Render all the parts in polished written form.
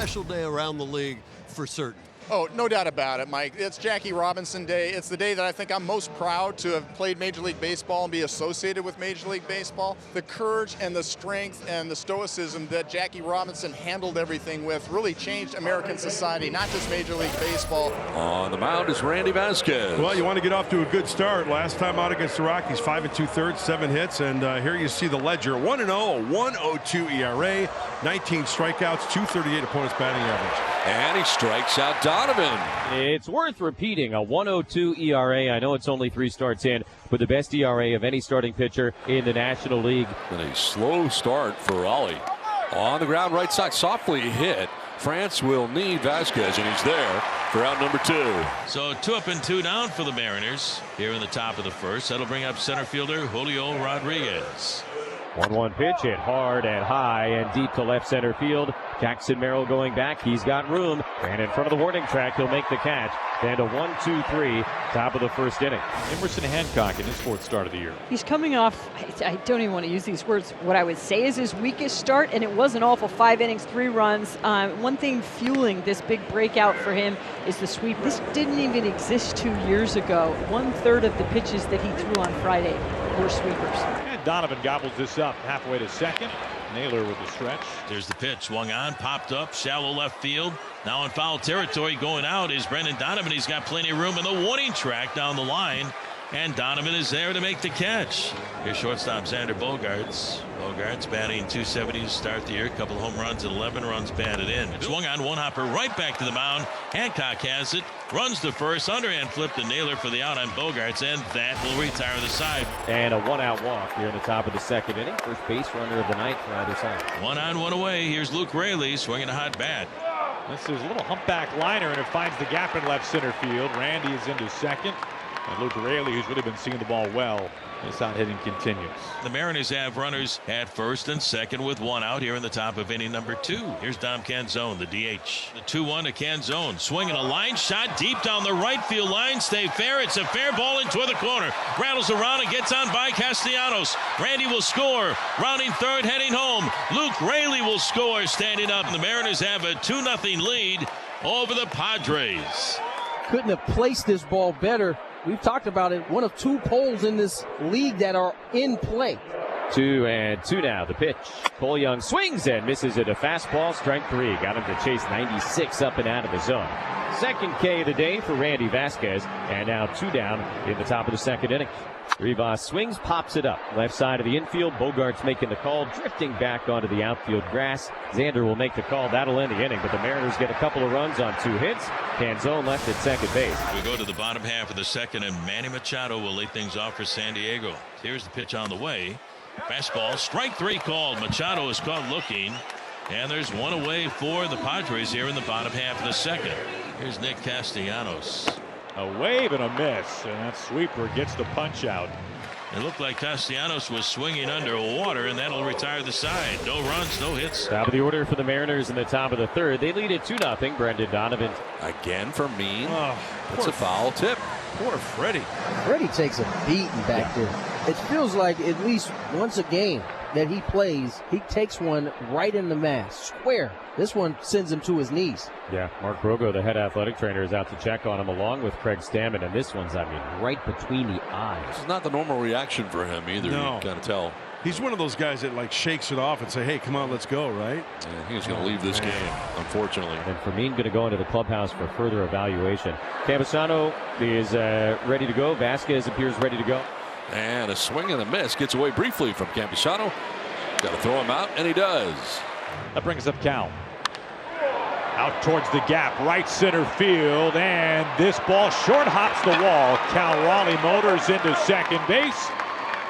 special day around the league for certain. Oh, no doubt about it, Mike. It's Jackie Robinson Day. It's the day that I think I'm most proud to have played Major League Baseball and be associated with Major League Baseball. The courage and the strength and the stoicism that Jackie Robinson handled everything with really changed American society, not just Major League Baseball. On the mound is Randy Vasquez. Well, you want to get off to a good start. Last time out against the Rockies, 5 2/3, 7 hits, and here you see the ledger: 1-0, a 1.02 ERA, 19 strikeouts, 238 opponent's batting average. And he strikes out Donovan. It's worth repeating, a 1.02 ERA. I know it's only 3 starts in, but the best ERA of any starting pitcher in the National League. And a slow start for Raley. On the ground, right side, softly hit. France will need Vasquez, and he's there for out number 2. So 2 up and 2 down for the Mariners here in the top of the first. That'll bring up center fielder Julio Rodriguez. 1-1 pitch hit hard and high and deep to left center field. Jackson Merrill going back. He's got room. And in front of the warning track, he'll make the catch. And a 1-2-3, top of the first inning. Emerson Hancock in his 4th start of the year. He's coming off, I don't even want to use these words, what I would say is his weakest start, and it was an awful 5 innings, 3 runs. One thing fueling this big breakout for him is the sweep. This didn't even exist 2 years ago. 1/3 of the pitches that he threw on Friday were sweepers. And Donovan gobbles this up halfway to second. Naylor with the stretch. There's the pitch, swung on, popped up, shallow left field. Now in foul territory, going out is Brendan Donovan. He's got plenty of room in the warning track down the line, and Donovan is there to make the catch. Here's shortstop Xander Bogaerts. Bogaerts batting .270 to start the year. A couple home runs and 11 runs batted in. Swung on, one hopper right back to the mound. Hancock has it, runs to first, underhand flip to Naylor for the out on Bogaerts, and that will retire the side. And a 1-out walk here in the top of the second inning. First base runner of the night for either side. 1 on, 1 away. Here's Luke Raley swinging a hot bat. This is a little humpback liner, and it finds the gap in left center field. Randy is into second. And Luke Raley, who's really been seeing the ball well, his hot hitting continues. The Mariners have runners at first and second with 1 out here in the top of inning number 2. Here's Dom Canzone, the DH. The 2-1 to Canzone, swinging a line shot deep down the right field line. Stay fair. It's a fair ball into the corner. Rattles around and gets on by Castellanos. Randy will score. Rounding third, heading home. Luke Raley will score, standing up. And the Mariners have a 2-0 lead over the Padres. Couldn't have placed this ball better. We've talked about it, one of 2 poles in this league that are in play. 2-2 now. The pitch. Cole Young swings and misses it. A fastball, strike 3. Got him to chase 96 up and out of the zone. Second K of the day for Randy Vasquez. And now 2 down in the top of the second inning. Rivas swings, pops it up. Left side of the infield. Bogaerts making the call, drifting back onto the outfield grass. Xander will make the call. That'll end the inning. But the Mariners get a couple of runs on 2 hits. Canzone left at second base. We go to the bottom half of the second, and Manny Machado will lead things off for San Diego. Here's the pitch on the way. Fastball, strike 3 called. Machado is caught looking. And there's 1 away for the Padres here in the bottom half of the second. Here's Nick Castellanos. A wave and a miss, and that sweeper gets the punch out. It looked like Castellanos was swinging underwater, and that'll retire the side. No runs, no hits. Top of the order for the Mariners in the top of the third. They lead it 2-0. Brendan Donovan. Again for Mean. Oh, It's a foul tip. Poor Freddie. Freddie takes a beating back there. It feels like at least once a game that he plays, he takes one right in the mask, square. This one sends him to his knees. Yeah, Mark Brogo, the head athletic trainer, is out to check on him along with Craig Stammen, and this one's, right between the eyes. It's not the normal reaction for him either. No. You kind of tell. He's one of those guys that shakes it off and say, hey, come on, let's go, right? Yeah, he's going to leave this game, unfortunately. And Fermin going to go into the clubhouse for further evaluation. Campusano is ready to go. Vasquez appears ready to go. And a swing and a miss gets away briefly from Campusano. Got to throw him out, and he does. That brings up Cal. Out towards the gap, right center field, and this ball short hops the wall. Cal Raleigh motors into second base,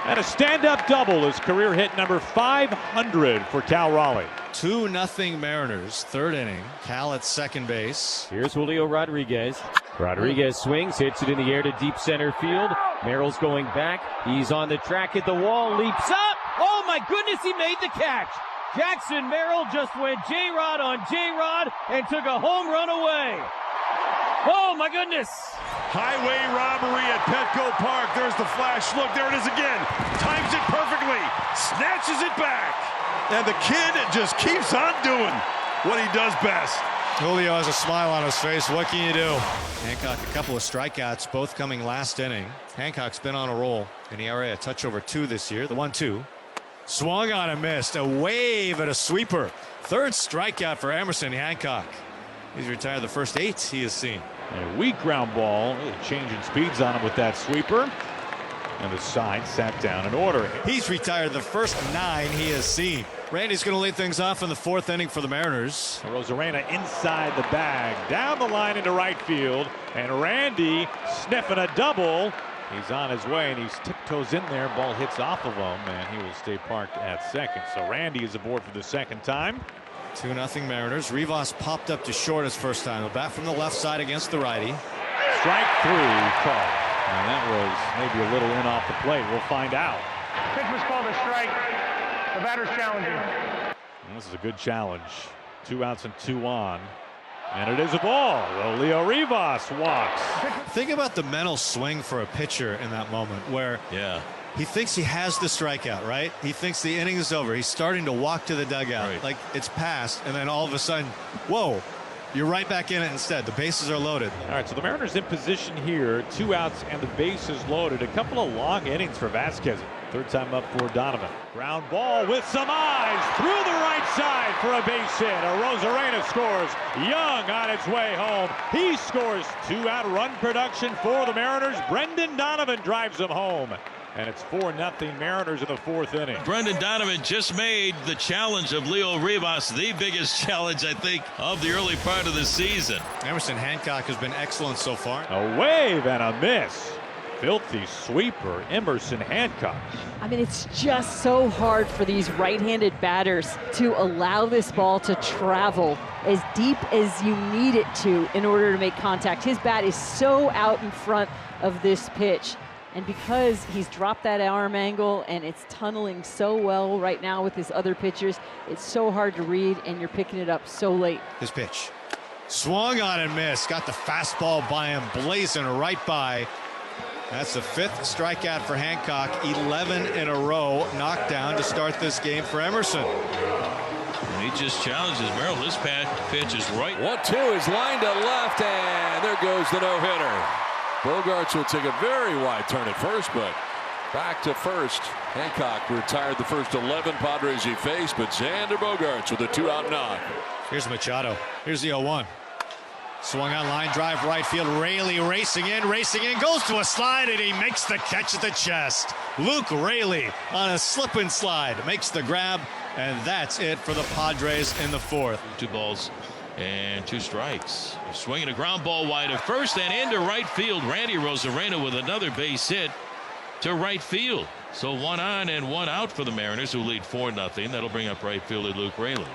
and a stand-up double is career hit number 500 for Cal Raleigh. 2-0 Mariners, third inning. Cal at second base. Here's Julio Rodriguez. Rodriguez swings, hits it in the air to deep center field. Merrill's going back. He's on the track at the wall, leaps up. Oh my goodness, he made the catch. Jackson Merrill just went J-Rod on J-Rod and took a home run away. Oh my goodness. Highway robbery at Petco Park. There's the flash. Look, there it is again. Times it perfectly. Snatches it back. And the kid just keeps on doing. what he does best. Julio has a smile on his face. What can you do? Hancock, a couple of strikeouts, both coming last inning. Hancock's been on a roll. In ERA, a touch over 2 this year. The 1-2. Swung on and missed. A wave at a sweeper. Third strikeout for Emerson Hancock. He's retired the first 8 he has seen. A weak ground ball. Really changing speeds on him with that sweeper. And the side sat down in order. He's retired the first 9 he has seen. Randy's going to lead things off in the 4th inning for the Mariners. Rosarena inside the bag, down the line into right field, and Randy sniffing a double. He's on his way, and he's tiptoes in there. Ball hits off of him, and he will stay parked at second. So Randy is aboard for the second time. 2-0 Mariners. Rivas popped up to short his first time. He'll bat from the left side against the righty. Strike 3 call. And that was maybe a little in off the plate. We'll find out. Pitch was called a strike. The batter's challenging. And this is a good challenge. 2 outs and 2 on. And it is a ball. Well, Leo Rivas walks. Think about the mental swing for a pitcher in that moment where he thinks he has the strikeout, right? He thinks the inning is over. He's starting to walk to the dugout. Right. Like it's past. And then all of a sudden, whoa, you're right back in it instead. The bases are loaded. All right, so the Mariners in position here. 2 outs and the bases loaded. A couple of long innings for Vasquez. Third time up for Donovan. Ground ball with some eyes through the right side for a base hit. Rosarena scores. Young on its way home. He scores. 2-out run production for the Mariners. Brendan Donovan drives them home. And it's 4-0 Mariners in the 4th inning. Brendan Donovan just made the challenge of Leo Rivas the biggest challenge, I think, of the early part of the season. Emerson Hancock has been excellent so far. A wave and a miss. Filthy sweeper, Emerson Hancock. I mean, it's just so hard for these right-handed batters to allow this ball to travel as deep as you need it to in order to make contact. His bat is so out in front of this pitch. And because he's dropped that arm angle and it's tunneling so well right now with his other pitchers, it's so hard to read, and you're picking it up so late. His pitch. Swung on and missed. Got the fastball by him, blazing right by. That's the 5th strikeout for Hancock. 11 in a row. Knocked down to start this game for Emerson. And he just challenges Merrill. This pitch is right. 1-2 is lined to left, and there goes the no-hitter. Bogaerts will take a very wide turn at first, but back to first. Hancock retired the first 11 Padres he faced, but Xander Bogaerts with a 2-out knock. Here's Machado. Here's the 0-1. Swung on line drive right field. Raley racing in, goes to a slide, and he makes the catch at the chest. Luke Raley on a slip and slide makes the grab, and that's it for the Padres in the 4th. 2 balls and 2 strikes. Swinging a ground ball wide of first and into right field. Randy Rosarena with another base hit to right field. So 1 on and 1 out for the Mariners, who lead 4-0. That'll bring up right fielder Luke Raley.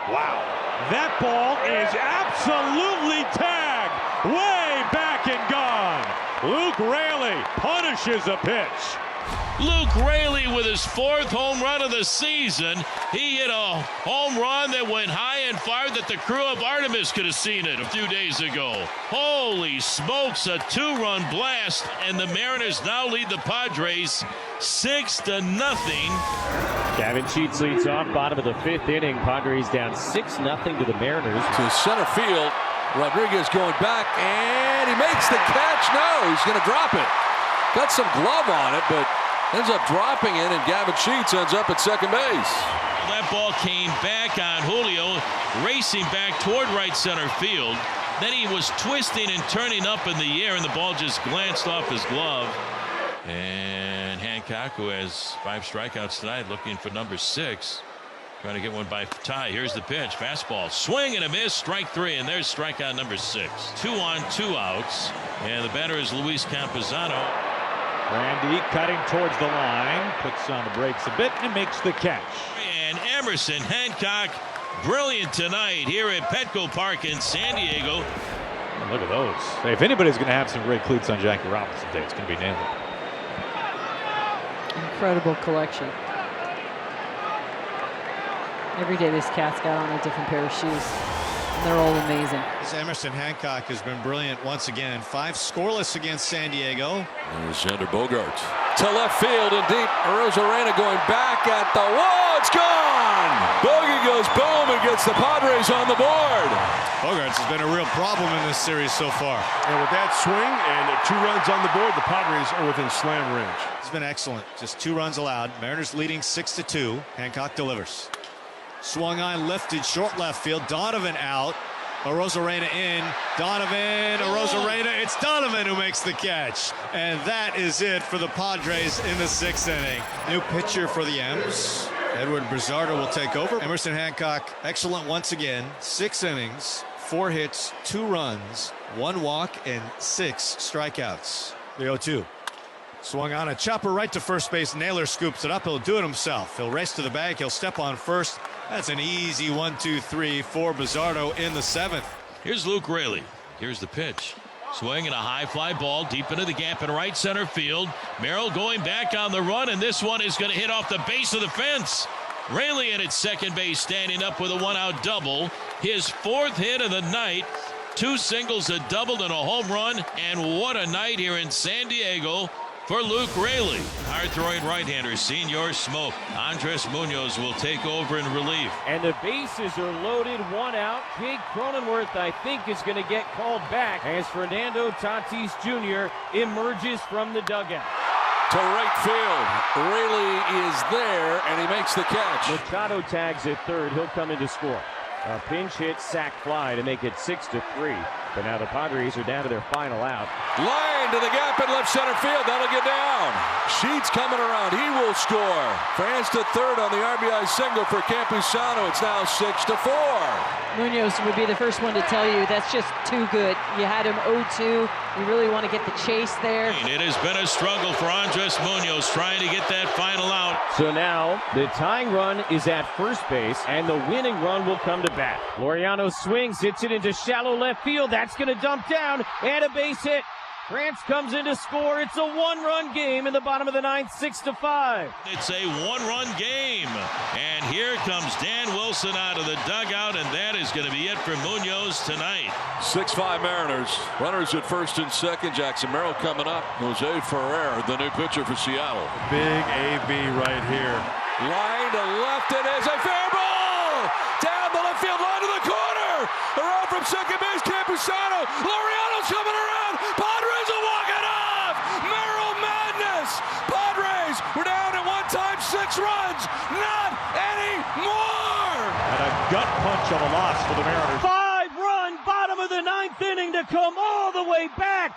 Wow. That ball is absolutely tagged. Way back and gone. Luke Raley punishes a pitch. Luke Raley with his 4th home run of the season. He hit a home run that went high and far that the crew of Artemis could have seen it a few days ago. Holy smokes, a 2-run blast, and the Mariners now lead the Padres 6-0. Gavin Sheets leads off, bottom of the 5th inning. Padres down 6-0 to the Mariners. To center field, Rodriguez going back, and he makes the catch. No, he's going to drop it. Got some glove on it, but ends up dropping it, and Gavin Sheets ends up at second base. That ball came back on Julio, racing back toward right center field. Then he was twisting and turning up in the air, and the ball just glanced off his glove. And Hancock, who has 5 strikeouts tonight, looking for number 6. Trying to get one by tie. Here's the pitch. Fastball. Swing and a miss. Strike 3. And there's strikeout number 6. 2 on, 2 outs. And the batter is Luis Campuzano. Randy cutting towards the line. Puts on the brakes a bit and makes the catch. And Emerson Hancock, brilliant tonight here at Petco Park in San Diego. And look at those. Hey, if anybody's going to have some great cleats on Jackie Robinson today, it's going to be Naylor. Incredible collection. Every day this cat's got on a different pair of shoes. And they're all amazing. This Emerson Hancock has been brilliant once again. 5 scoreless against San Diego. There's Xander Bogaerts to left field and deep. Rosarena going back at the wall. It's gone. Bogey goes boom and gets the Padres on the board. Bogaerts has been a real problem in this series so far. And with that swing and 2 runs on the board, the Padres are within slam range. It's been excellent. Just 2 runs allowed. Mariners leading 6-2. Hancock delivers. Swung on, lifted, short left field. Donovan out. Arozarena in. Donovan, Arozarena. It's Donovan who makes the catch. And that is it for the Padres in the 6th inning. New pitcher for the M's. Edward Brizardo will take over. Emerson Hancock, excellent once again. 6 innings, 4 hits, 2 runs, 1 walk, and 6 strikeouts. The 0-2. Swung on a chopper right to first base. Naylor scoops it up. He'll do it himself. He'll race to the bag. He'll step on first. That's an easy 1-2-3 for Brizardo in the 7th. Here's Luke Raley. Here's the pitch. Swinging a high fly ball deep into the gap in right center field. Merrill going back on the run, and this one is going to hit off the base of the fence. Raley at second base standing up with a 1-out double. His 4th hit of the night. 2 singles, a double, and a home run. And what a night here in San Diego for Luke Raley. Hard-throwing right-hander, Senor Smoke. Andres Munoz will take over in relief. And the bases are loaded, 1 out. Jake Cronenworth, I think, is going to get called back as Fernando Tatis Jr. emerges from the dugout. To right field. Raley is there, and he makes the catch. Machado tags at third. He'll come in to score. A pinch hit sac fly to make it 6-3. But now the Padres are down to their final out. Line to the gap in left center field. That'll get down. Sheets coming around. He will score. France to third on the RBI single for Campusano. It's now 6-4. Munoz would be the first one to tell you that's just too good. You had him 0-2. You really want to get the chase there. It has been a struggle for Andres Munoz trying to get that final out. So now the tying run is at first base, and the winning run will come to bat. Laureano swings, hits it into shallow left field. That's going to dump down, and a base hit. France comes in to score. It's a 1-run game in the bottom of the 9th, 6-5. It's a 1-run game. And here comes Dan Wilson out of the dugout, and that is going to be it for Munoz tonight. 6-5 Mariners. Runners at first and second. Jackson Merrill coming up. Jose Ferrer, the new pitcher for Seattle. Big AB right here. Line to left. It is a fair ball. Down the left field line to the corner. Around from second base, Campusano. Laureano's coming around. Padres will walk it off. Merrill madness. Padres were down at one time 6 runs. Not anymore. And a gut punch of a loss for the Mariners. 5-run bottom of the 9th inning to come all the way back.